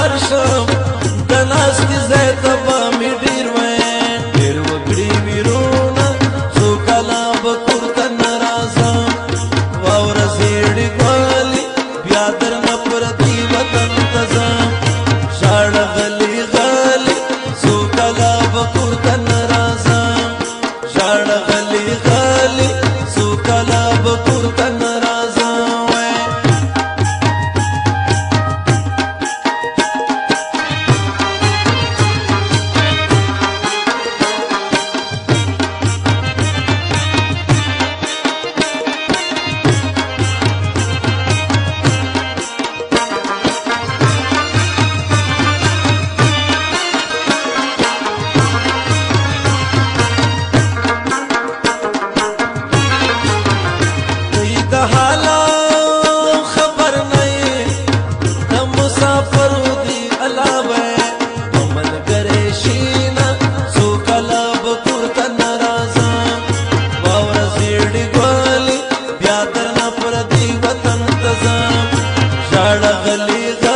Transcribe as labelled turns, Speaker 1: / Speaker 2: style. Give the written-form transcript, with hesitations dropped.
Speaker 1: ورشم د ناستې ځای ته به مې ډېر ویم ډېر وکړي ویرونه څو کاله به کور ته نه راځم واوره زیړې ګلې بیا درنه پردي وطن ته ځم ژاړه غلي غلي څو کاله به کور ته نه راځم ژاړه غلي غلي څو کاله به کور ته نه راځم ژاړه غلي